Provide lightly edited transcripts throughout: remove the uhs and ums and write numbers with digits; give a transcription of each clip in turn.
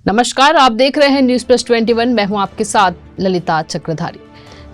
नमस्कार, आप देख रहे हैं न्यूज प्लस 21। मैं हूं आपके साथ ललिता चक्रधारी।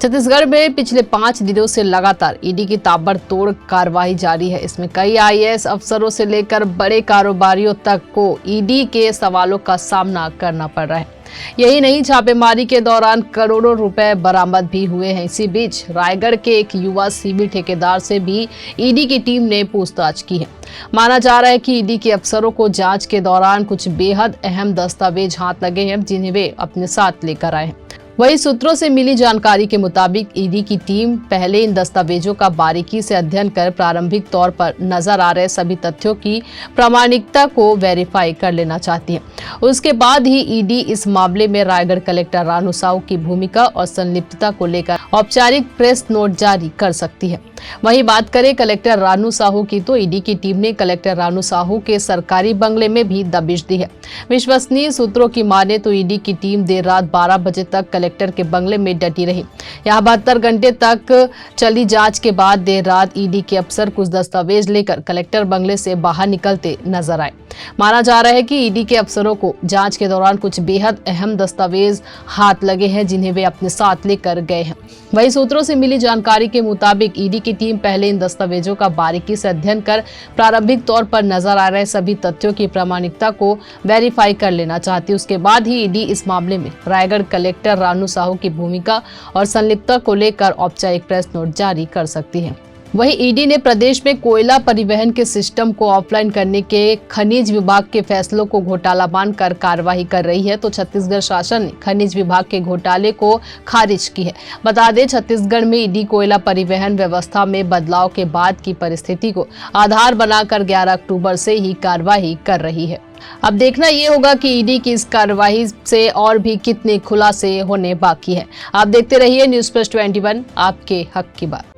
छत्तीसगढ़ में पिछले 5 दिनों से लगातार ईडी की ताबड़तोड़ कार्रवाई जारी है। इसमें कई आईएएस अफसरों से लेकर बड़े कारोबारियों तक को ईडी के सवालों का सामना करना पड़ रहा है। यही नहीं, छापेमारी के दौरान करोड़ों रुपए बरामद भी हुए हैं। इसी बीच रायगढ़ के एक युवा सीबी ठेकेदार से भी ईडी की टीम ने पूछताछ की है। माना जा रहा है कि ईडी के अफसरों को जांच के दौरान कुछ बेहद अहम दस्तावेज हाथ लगे हैं, जिन्हें वे अपने साथ लेकर आए हैं। वही सूत्रों से मिली जानकारी के मुताबिक ईडी की टीम पहले इन दस्तावेजों का बारीकी से अध्ययन कर प्रारंभिक तौर पर नजर आ रहे सभी तथ्यों की प्रामाणिकता को वेरीफाई कर लेना चाहती है। उसके बाद ही ईडी इस मामले में रायगढ़ कलेक्टर रानू साहू की भूमिका और संलिप्तता को लेकर औपचारिक प्रेस नोट जारी कर सकती है। वहीं बात करें कलेक्टर रानू साहू की, तो ईडी की टीम ने कलेक्टर रानू साहू के सरकारी बंगले में भी दबिश दी है। विश्वसनीय सूत्रों की माने तो ईडी की टीम देर रात 12 बजे तक कलेक्टर के बंगले में डटी रही। यहाँ 72 घंटे तक चली जांच के बाद देर रात ईडी के अफसर कुछ दस्तावेज लेकर कलेक्टर बंगले से बाहर निकलते नजर आए। माना जा रहा है कि ईडी के अफसरों को जांच के दौरान कुछ बेहद अहम दस्तावेज हाथ लगे हैं, जिन्हें वे अपने साथ लेकर गए हैं। वहीं सूत्रों से मिली जानकारी के मुताबिक ईडी की टीम पहले इन दस्तावेजों का बारीकी से अध्ययन कर प्रारंभिक तौर पर नजर आ रहे सभी तथ्यों की प्रामाणिकता को वेरीफाई कर लेना चाहती है। उसके बाद ही ईडी इस मामले में रायगढ़ कलेक्टर रानू साहू की भूमिका और संलिप्तता को लेकर औपचारिक प्रेस नोट जारी कर सकती है। वहीं ईडी ने प्रदेश में कोयला परिवहन के सिस्टम को ऑफलाइन करने के खनिज विभाग के फैसलों को घोटाला मानकर कार्रवाई कर रही है। तो छत्तीसगढ़ शासन ने खनिज विभाग के घोटाले को खारिज की है। बता दें, छत्तीसगढ़ में ईडी कोयला परिवहन व्यवस्था में बदलाव के बाद की परिस्थिति को आधार बनाकर 11 अक्टूबर से ही कार्रवाई कर रही है। अब देखना ये होगा कि ईडी की इस कार्रवाई से और भी कितने खुलासे होने बाकी है। आप देखते रहिए न्यूज प्लस 21, आपके हक की बात।